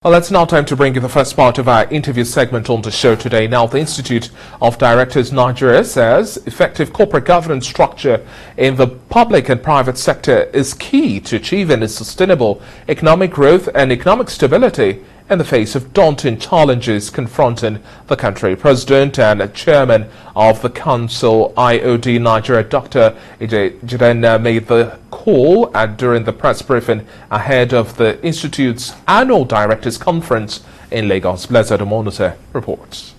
Well, it's now time to bring you the first part of our interview segment on the show today. Now, the Institute of Directors Nigeria says effective corporate governance structure in the public and private sector is key to achieving a sustainable economic growth and economic stability in the face of daunting challenges confronting the country. President and Chairman of the Council, IOD Nigeria, Dr. Jiden, made the call during the press briefing ahead of the Institute's annual Directors Conference in Lagos. Blessed Omonuse reports.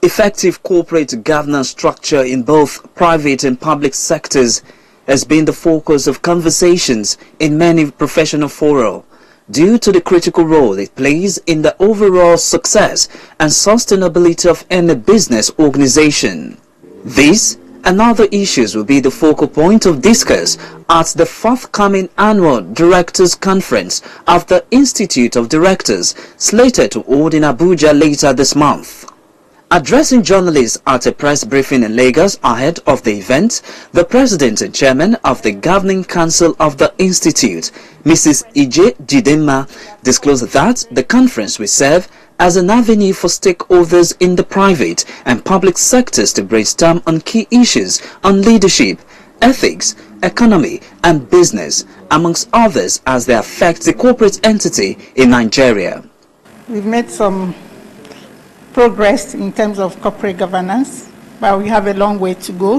Effective corporate governance structure in both private and public sectors has been the focus of conversations in many professional fora, due to the critical role it plays in the overall success and sustainability of any business organization. These and other issues will be the focal point of discourse at the forthcoming annual Directors Conference of the Institute of Directors, slated to hold in Abuja later this month. Addressing journalists at a press briefing in Lagos ahead of the event, the President and Chairman of the Governing Council of the Institute, Mrs. Jiden, disclosed that the conference will serve as an avenue for stakeholders in the private and public sectors to brainstorm on key issues on leadership, ethics, economy and business, amongst others, as they affect the corporate entity in Nigeria. We've made some progress in terms of corporate governance, but we have a long way to go.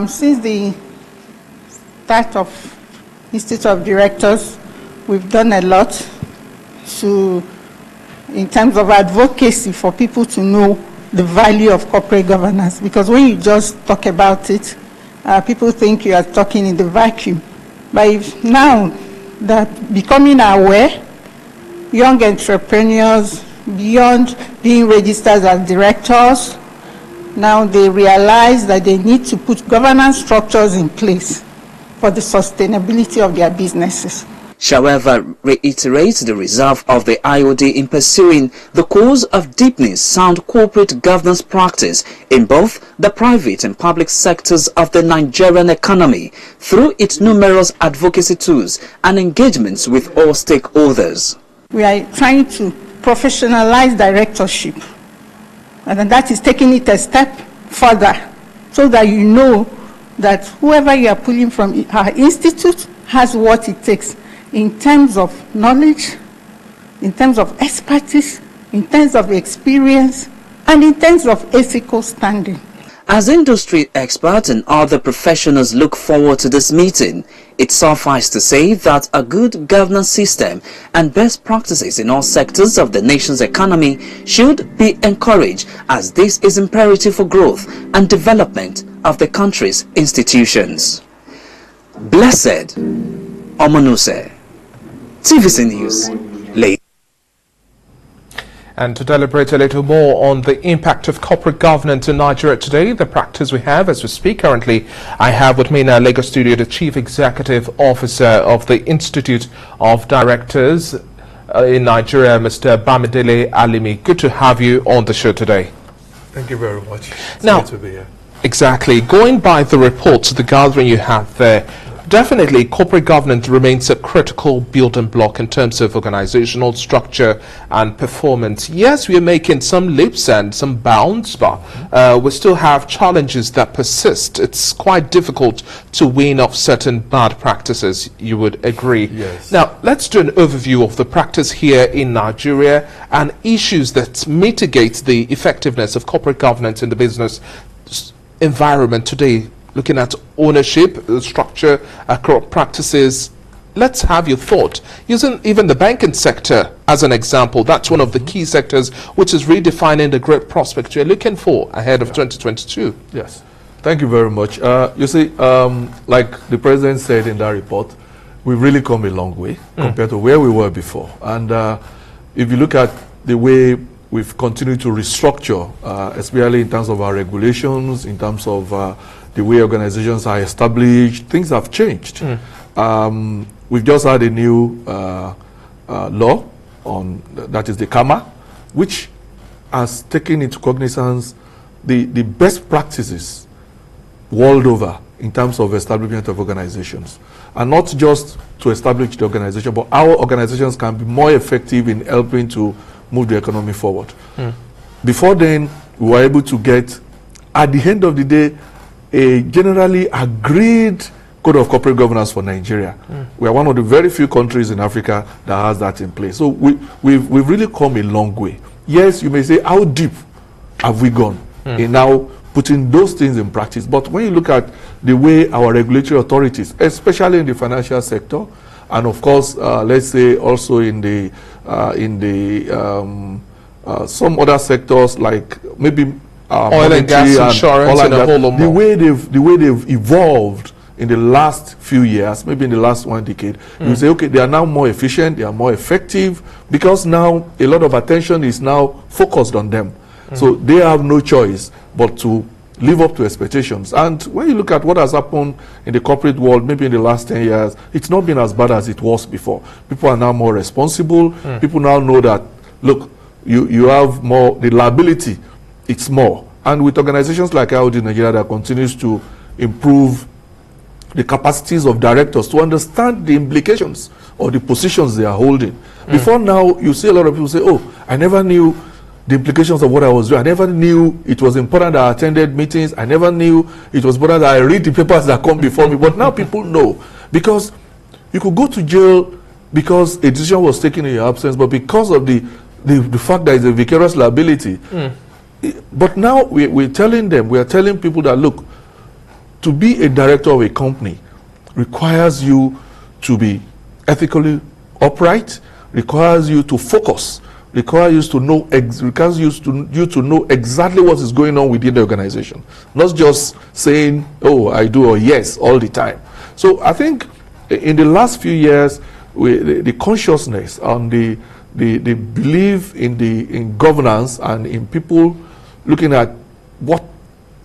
Since the start of Institute of Directors, we've done a lot in terms of advocacy for people to know the value of corporate governance, because when you just talk about it, people think you are talking in the vacuum. But if now that becoming aware, young entrepreneurs, beyond being registered as directors, now they realize that they need to put governance structures in place for the sustainability of their businesses. However, reiterates the reserve of the IOD in pursuing the cause of deepening sound corporate governance practice in both the private and public sectors of the Nigerian economy through its numerous advocacy tools and engagements with all stakeholders. We are trying to professionalize directorship, and then that is taking it a step further, so that you know that whoever you are pulling from our institute has what it takes in terms of knowledge, in terms of expertise, in terms of experience, and in terms of ethical standing. As industry experts and other professionals look forward to this meeting, it suffices to say that a good governance system and best practices in all sectors of the nation's economy should be encouraged, as this is imperative for growth and development of the country's institutions. Blessed Omonuse, TVC News, Lagos. And to deliberate a little more on the impact of corporate governance in Nigeria today, the practice we have as we speak currently, I have with me in our Lagos studio the Chief Executive Officer of the Institute of Directors in Nigeria, Mr. Bamidele Alimi. Good to have you on the show today. Thank you very much. It's now, good to be here. Exactly. Going by the reports, the gathering you have there, definitely corporate governance remains a critical building block in terms of organizational structure and performance. Yes, we are making some leaps and some bounds, but we still have challenges that persist. It's quite difficult to wean off certain bad practices, you would agree. Yes. Now, let's do an overview of the practice here in Nigeria and issues that mitigate the effectiveness of corporate governance in the business environment today. Looking at ownership, structure, corrupt practices. Let's have your thought. Using even the banking sector as an example, that's one of the key sectors which is redefining the great prospects you're looking for ahead of 2022. Yes. Thank you very much. You see, like the President said in that report, we've really come a long way compared to where we were before. And if you look at the way we've continued to restructure, especially in terms of our regulations, in terms of the way organizations are established, things have changed. We've just had a new law on, that is the KAMA, which has taken into cognizance the best practices world over in terms of establishment of organizations. And not just to establish the organization, but our organizations can be more effective in helping to move the economy forward. Before then, we were able to get, at the end of the day, a generally agreed code of corporate governance for Nigeria. We are one of the very few countries in Africa that has that in place. So we've really come a long way. Yes, you may say, how deep have we gone in now putting those things in practice? But when you look at the way our regulatory authorities, especially in the financial sector, and of course, let's say also in the some other sectors like maybe oil and gas, insurance, and a whole lot more. The way they've evolved in the last few years, maybe in the last 1 decade, you say, okay, they are now more efficient, they are more effective, because now a lot of attention is now focused on them. So they have no choice but to live up to expectations. And when you look at what has happened in the corporate world, maybe in the last 10 years, it's not been as bad as it was before. People are now more responsible. People now know that, look, you have more, the liability, it's more. And with organizations like IOD Nigeria that continues to improve the capacities of directors to understand the implications or the positions they are holding. Before now, you see a lot of people say, oh, I never knew the implications of what I was doing. I never knew it was important that I attended meetings. I never knew it was important that I read the papers that come before me. But now people know, because you could go to jail because a decision was taken in your absence, but because of the fact that it's a vicarious liability. But now we're telling them, we are telling people that, look, to be a director of a company requires you to be ethically upright, requires you to focus, requires you to know exactly what is going on within the organization, not just saying, oh, I do, or yes, all the time. So I think in the last few years, the consciousness and the belief in governance and in people looking at what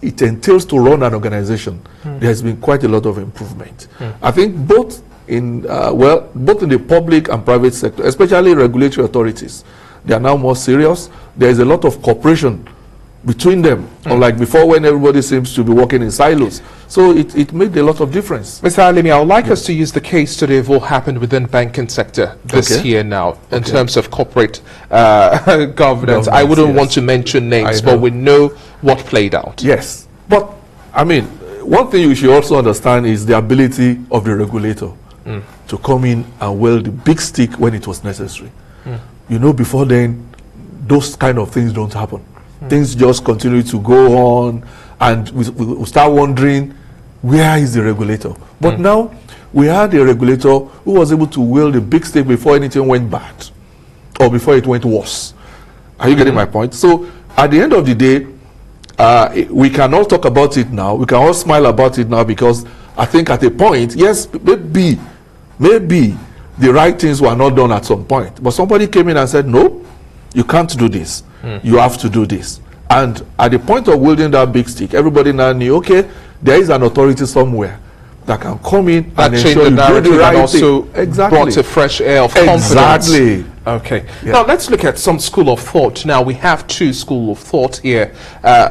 it entails to run an organization, there has been quite a lot of improvement. I think both in the public and private sector, especially regulatory authorities, they are now more serious. There is a lot of cooperation between them, unlike before when everybody seems to be working in silos. So it made a lot of difference. Mr. Alimi, I would like us to use the case study of what happened within the banking sector this year now, in terms of corporate governance. I wouldn't want to mention names, but we know what played out. Yes. But, I mean, one thing you should also understand is the ability of the regulator to come in and wield the big stick when it was necessary. You know, before then, those kind of things don't happen. Things just continue to go on, and we start wondering, where is the regulator? But now, we had a regulator who was able to wield a big stick before anything went bad, or before it went worse. Are you getting my point? So, at the end of the day, we can all talk about it now. We can all smile about it now, because I think at a point, yes, maybe the right things were not done at some point. But somebody came in and said, no, you can't do this. You have to do this. And at the point of wielding that big stick, everybody now knew, okay, there is an authority somewhere that can come in and ensure you do the right thing. Exactly. Brought a fresh air of confidence. Exactly. Okay. Yeah. Now let's look at some school of thought. Now we have two school of thought here.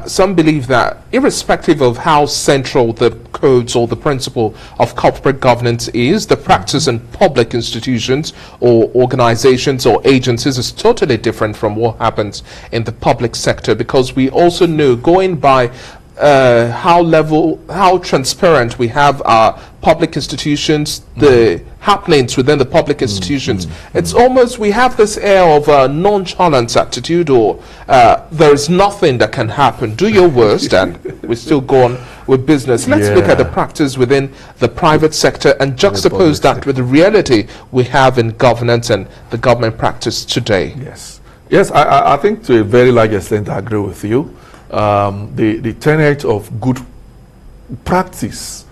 Some believe that irrespective of how central the codes or the principle of corporate governance is, the practice in public institutions or organizations or agencies is totally different from what happens in the public sector, because we also know, going by how transparent we have our public institutions, the happenings within the public institutions, it's almost, we have this air of a nonchalant attitude, or there is nothing that can happen. Do your worst and we still go on with business. Let's look at the practice within the private sector and juxtapose that with the reality we have in governance and the government practice today. Yes, I think to a very large extent I agree with you. The tenet of good practice,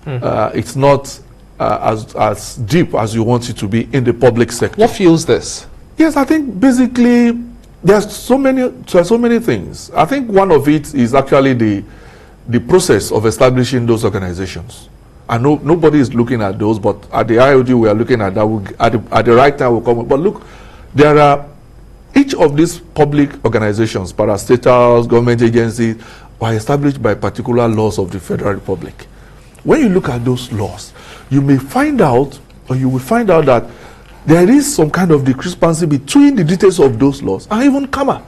it's not as deep as you want it to be in the public sector. What fuels this? Yes, I think basically there's so many things. I think one of it is actually the process of establishing those organizations. I know nobody is looking at those, but at the IOD we are looking at that. At the right time we'll come. But look, there are each of these public organizations, parastatals, government agencies, were established by particular laws of the Federal Republic. when you look at those laws, you may find out, or you will find out that there is some kind of discrepancy between the details of those laws and even KAMA.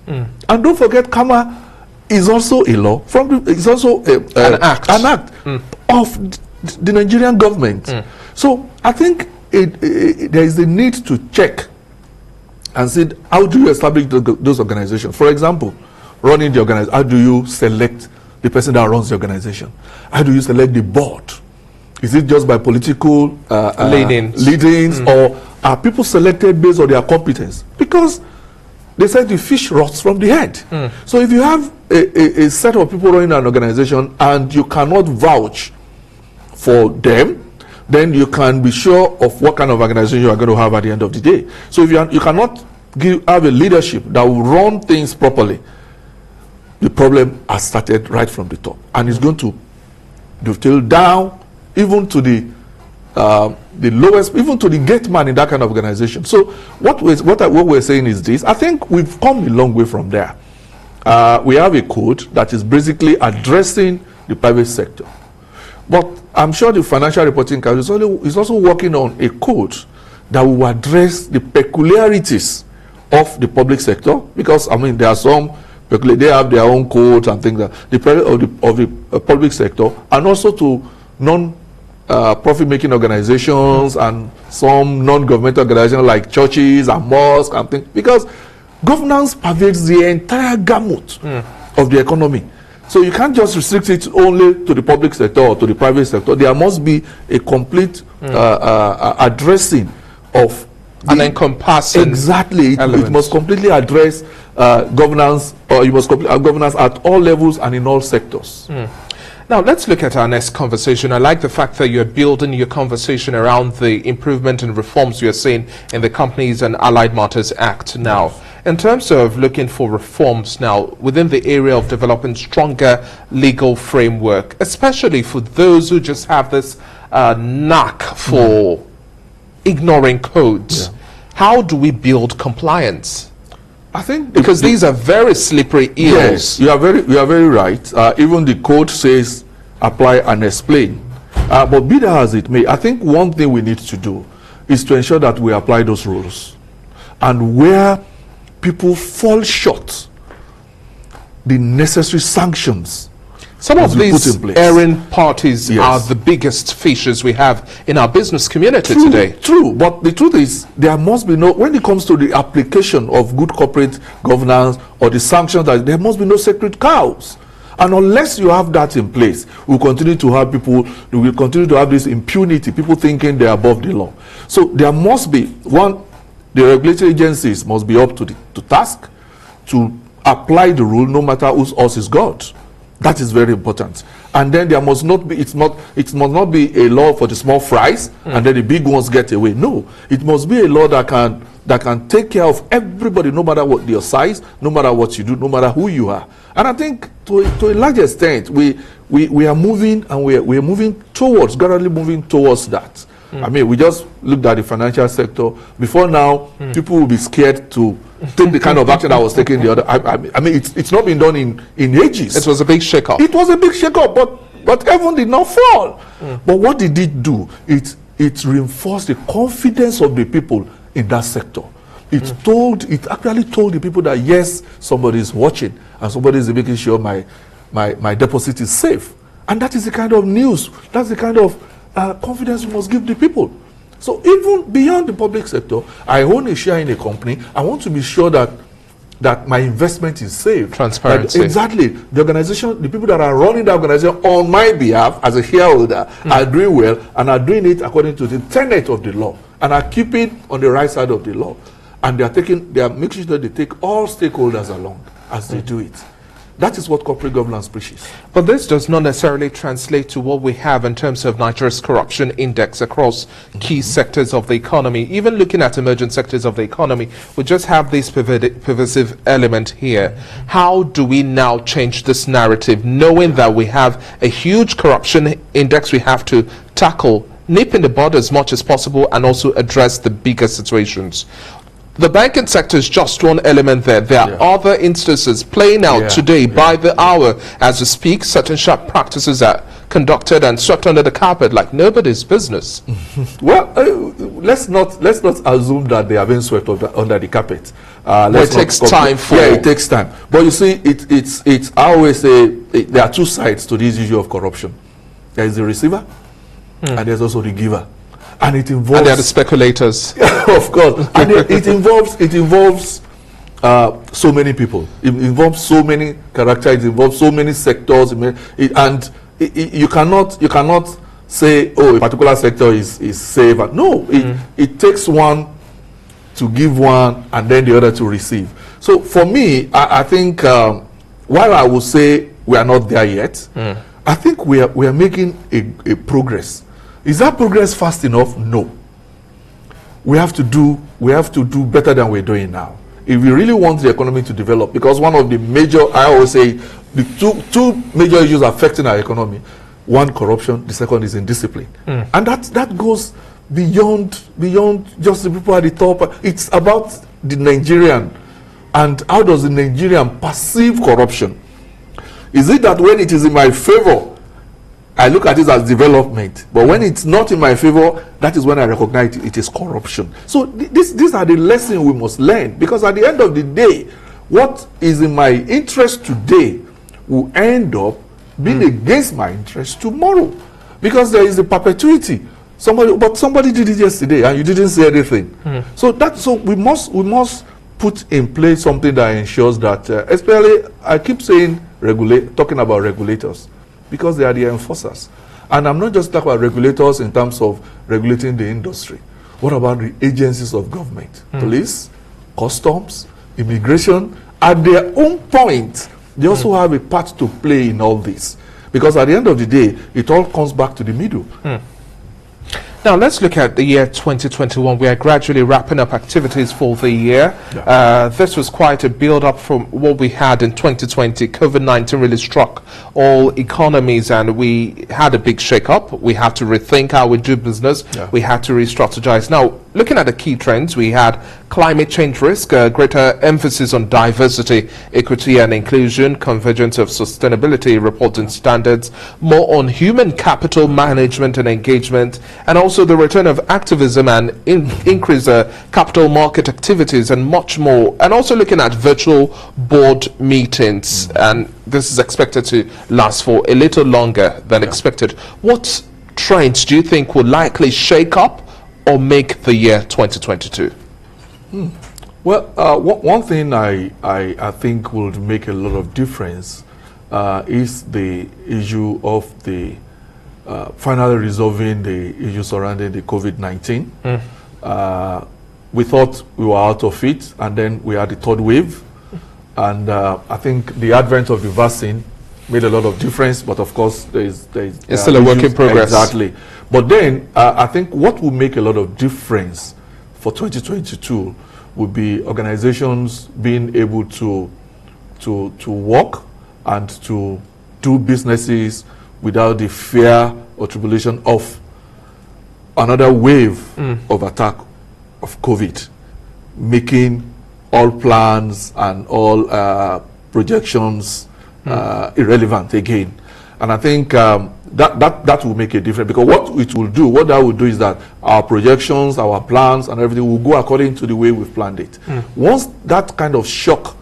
And don't forget, KAMA is also a law, it's also an act of the Nigerian government. So I think there is a need to check and see, how do you establish those organizations? For example, running the organization, how do you select the person that runs the organization? How do you select the board? Is it just by political leadings, or are people selected based on their competence? Because they said the fish rots from the head. So if you have a set of people running an organization and you cannot vouch for them, then you can be sure of what kind of organization you are going to have at the end of the day. So if you cannot have a leadership that will run things properly, the problem has started right from the top, and it's going to dovetail down even to the lowest, even to the gate man in that kind of organization. So what we're saying is this: I think we've come a long way from there. We have a code that is basically addressing the private sector, but I'm sure the Financial Reporting Council is also working on a code that will address the peculiarities of the public sector, because I mean there are some they have their own codes and things that the private of the public sector, and also to non-profit making organizations and some non-governmental organizations like churches and mosques and things, because governance pervades the entire gamut of the economy. So you can't just restrict it only to the public sector or to the private sector. There must be a complete addressing of an encompassing exactly. It must completely address governance, or you must complete governance at all levels and in all sectors. Now let's look at our next conversation. I like the fact that you're building your conversation around the improvement and reforms you're seeing in the Companies and Allied Matters Act now. In terms of looking for reforms now within the area of developing stronger legal framework, especially for those who just have this knack for ignoring codes, how do we build compliance? I think because these are very slippery eels. Yes, you are very right. Even the code says apply and explain. But be that as it may, I think one thing we need to do is to ensure that we apply those rules, and where people fall short, the necessary sanctions. Some of these erring parties are the biggest fishes we have in our business community today. True, but the truth is, there must be no, when it comes to the application of good corporate governance or the sanctions, that there must be no sacred cows. And unless you have that in place, we'll continue to have people, we will continue to have this impunity, people thinking they're above the law. So there must be, one, the regulatory agencies must be up to task to apply the rule no matter whose horse is God. That is very important. And then there must not be, it must not be a law for the small fries and then the big ones get away. No, it must be a law that can take care of everybody, no matter what your size, no matter what you do, no matter who you are. And I think to a large extent, we are moving, and we are moving towards, gradually moving towards that. I mean, we just looked at the financial sector. Before now, people will be scared to take the kind of action that was taken the other. I mean, it's not been done in ages. It was a big shake-up. It was a big shake-up, but heaven did not fall. But what did it do? It reinforced the confidence of the people in that sector. It actually told the people that yes, somebody is watching and somebody is making sure my deposit is safe. And that is the kind of news, that's the kind of confidence we must give the people. So even beyond the public sector, I own a share in a company. I want to be sure that my investment is safe. Transparency. Exactly. The organization, the people that are running the organization on my behalf as a shareholder are doing well and are doing it according to the tenet of the law and are keeping on the right side of the law. And they are making sure that they take all stakeholders along as they do it. That is what corporate governance preaches. But this does not necessarily translate to what we have in terms of Nigeria's corruption index across key sectors of the economy. Even looking at emerging sectors of the economy, we just have this pervasive element here. How do we now change this narrative, knowing that we have a huge corruption index we have to tackle, nip in the bud as much as possible, and also address the bigger situations? The banking sector is just one element there. There are other instances playing out today by the hour as we speak. Certain sharp practices are conducted and swept under the carpet like nobody's business. Well, let's not assume that they have been swept under the carpet. It takes time for. Yeah, it takes time. But you see, it's I always say there are two sides to this issue of corruption. There is the receiver, and there's also the giver, and it involves. And there are the speculators. Of course, and it involves so many people. It involves so many characters. It involves so many sectors. You cannot say, oh, a particular sector is safe. No, it takes one to give one and then the other to receive. So for me, I think while I would say we are not there yet, I think we are making a progress. Is that progress fast enough? No. We have to do better than we're doing now. If we really want the economy to develop, because one of the major, I always say, the two major issues affecting our economy, one, corruption, the second is indiscipline. And that goes beyond just the people at the top. It's about the Nigerian, and how does the Nigerian perceive corruption? Is it that when it is in my favor, I look at it as development, but when it's not in my favor, that is when I recognize it is corruption. So these are the lessons we must learn, because at the end of the day, what is in my interest today will end up being against my interest tomorrow, because there is a perpetuity. Somebody did it yesterday and you didn't say anything. So we must put in place something that ensures that, especially I keep saying talking about regulators, because they are the enforcers. And I'm not just talking about regulators in terms of regulating the industry. What about the agencies of government? Police, customs, immigration. At their own point, they also have a part to play in all this. Because at the end of the day, it all comes back to the middle. Now, let's look at the year 2021. We are gradually wrapping up activities for the year. This was quite a build-up from what we had in 2020. COVID-19 really struck all economies, and we had a big shake-up. We had to rethink how we do business. We had to re-strategize. Now, looking at the key trends, we had climate change risk, greater emphasis on diversity, equity and inclusion, convergence of sustainability reporting standards, more on human capital management and engagement, and also the return of activism and increase capital market activities and much more. And also looking at virtual board meetings, and this is expected to last for a little longer than expected. What trends do you think will likely shake up or make the year 2022? Well, one thing I think will make a lot of difference is the issue of the finally resolving the issue surrounding the COVID-19. We thought we were out of it, and then we had the third wave. And I think the advent of the vaccine made a lot of difference, but of course it's still a work in progress. Exactly. But then I think what will make a lot of difference for 2022 would be organizations being able to work and to do businesses without the fear or tribulation of another wave of attack of COVID, making all plans and all projections irrelevant again. And I think that will make a difference, because what that will do is that our projections, our plans and everything will go according to the way we've planned it. Once that kind of shock,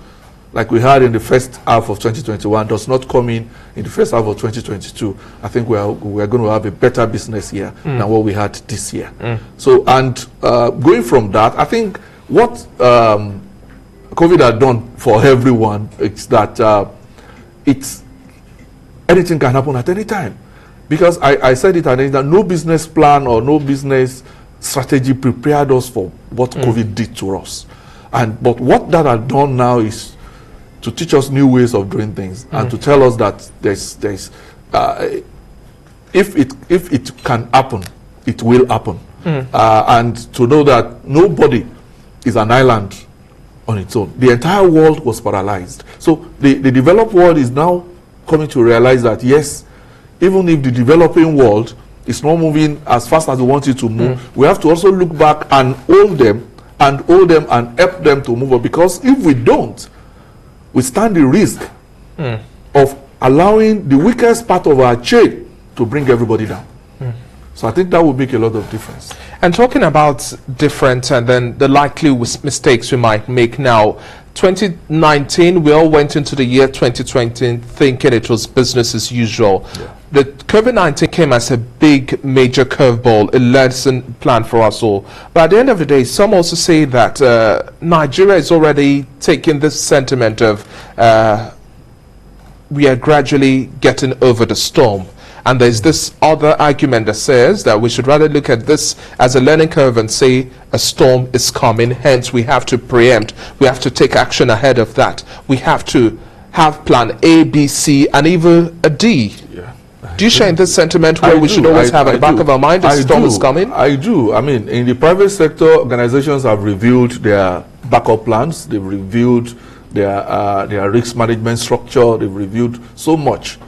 like we had in the first half of 2021, does not come in the first half of 2022, I think we're going to have a better business year than what we had this year. So, and going from that, I think what COVID had done for everyone is that anything can happen at any time. Because I said it, and that no business plan or no business strategy prepared us for what COVID did to us. But what that had done now is to teach us new ways of doing things and to tell us that if it can happen, it will happen. And to know that nobody is an island on its own. The entire world was paralyzed. So the developed world is now coming to realize that, yes, even if the developing world is not moving as fast as we want it to move, we have to also look back and hold them and help them to move up. Because if we don't, we stand the risk of allowing the weakest part of our chain to bring everybody down. So I think that would make a lot of difference. And talking about different and then the likely mistakes we might make now, 2019, we all went into the year 2020 thinking it was business as usual. Yeah. The COVID-19 came as a big, major curveball, a lesson plan for us all. But at the end of the day, some also say that Nigeria is already taking this sentiment of we are gradually getting over the storm. And there's this other argument that says that we should rather look at this as a learning curve and say a storm is coming, hence we have to preempt, we have to take action ahead of that. We have to have plan A, B, C, and even a D. Yeah. Do you share in this sentiment where we should always have at the back of our mind the storm is coming? I do. I mean, in the private sector, organizations have reviewed their backup plans, they've reviewed their risk management structure, they've reviewed so much.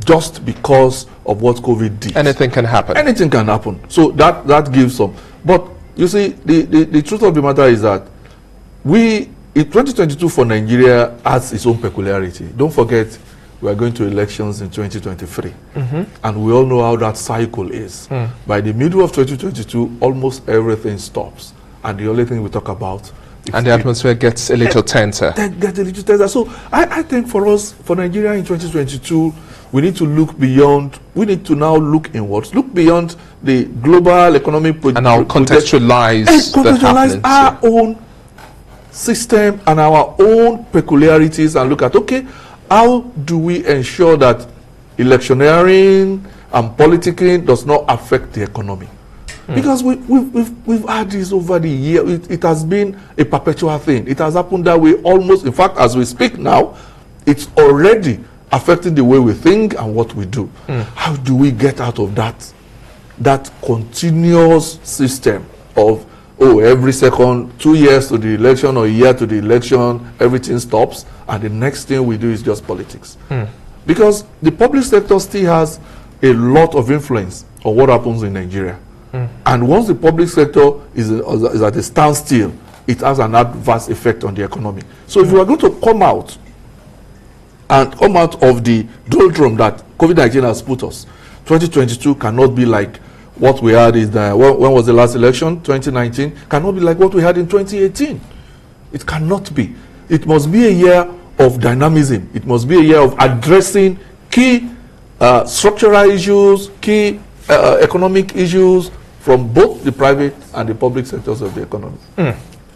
Just because of what COVID did. Anything can happen. Anything can happen. So that gives some. But you see, the truth of the matter is that in 2022 for Nigeria has its own peculiarity. Don't forget, we are going to elections in 2023. And we all know how that cycle is. By the middle of 2022, almost everything stops. And the only thing we talk about and the atmosphere gets a little tenser. Gets a little tenser. So I think for us, for Nigeria in 2022, we need to look beyond, we need to now look inwards, look beyond the global economic and now contextualize our own system and our own peculiarities and look at, okay, how do we ensure that electioneering and politicking does not affect the economy? Because we've had this over the year. It has been a perpetual thing. It has happened that way almost, in fact, as we speak now, it's already affecting the way we think and what we do. How do we get out of that continuous system of, every second, 2 years to the election or a year to the election, everything stops, and the next thing we do is just politics. Because the public sector still has a lot of influence on what happens in Nigeria. And once the public sector is at a standstill, it has an adverse effect on the economy. So if we are going to come out of the doldrum that COVID-19 has put us, 2022 cannot be like what we had in when was the last election? 2019 cannot be like what we had in 2018. It cannot be. It must be a year of dynamism. It must be a year of addressing key structural issues, key economic issues from both the private and the public sectors of the economy.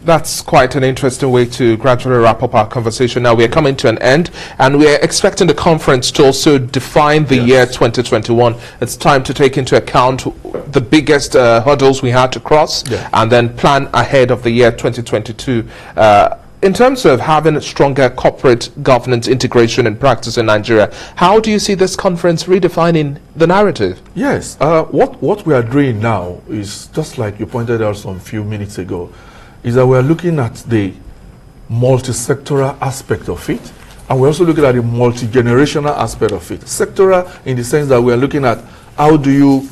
That's quite an interesting way to gradually wrap up our conversation. Now we are coming to an end, and we are expecting the conference to also define the year 2021. It's time to take into account the biggest hurdles we had to cross, and then plan ahead of the year 2022. In terms of having a stronger corporate governance integration and practice in Nigeria, how do you see this conference redefining the narrative? Yes, what we are doing now is, just like you pointed out some few minutes ago, is that we're looking at the multi-sectoral aspect of it, and we're also looking at the multi-generational aspect of it. Sectoral in the sense that we're looking at how do you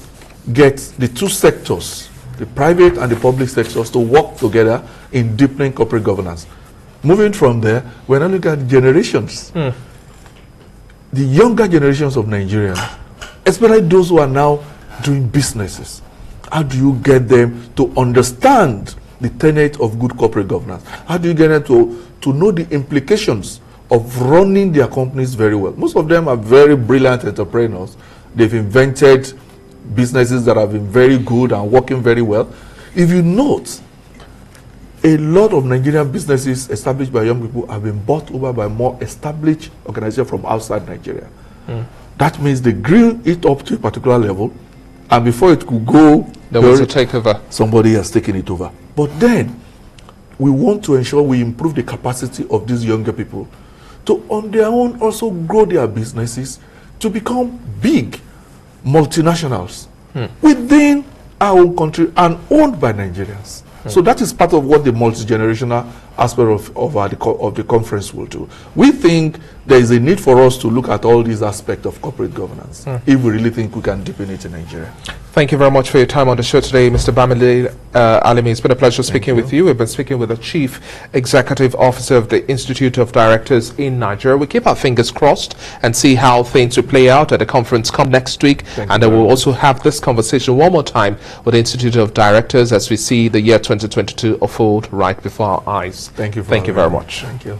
get the two sectors, the private and the public sectors, to work together in deepening corporate governance. Moving from there, we're now looking at generations. The younger generations of Nigerians, especially those who are now doing businesses. How do you get them to understand the tenet of good corporate governance? How do you get them to know the implications of running their companies very well? Most of them are very brilliant entrepreneurs. They've invented businesses that have been very good and working very well. If you note, a lot of Nigerian businesses established by young people have been bought over by more established organizations from outside Nigeria. That means they grew it up to a particular level, and before it could go, there was a takeover. Somebody has taken it over. But then, we want to ensure we improve the capacity of these younger people to, on their own, also grow their businesses to become big multinationals within our own country and owned by Nigerians. So that is part of what the multi-generational aspect of the conference will do. We think there is a need for us to look at all these aspects of corporate governance if we really think we can deepen it in Nigeria. Thank you very much for your time on the show today, Mr. Bamidele Alimi. It's been a pleasure speaking with you. We've been speaking with the Chief Executive Officer of the Institute of Directors in Nigeria. We keep our fingers crossed and see how things will play out at the conference come next week. And then we'll also have this conversation one more time with the Institute of Directors as we see the year 2022 unfold right before our eyes. Thank you. Thank you very much. Thank you.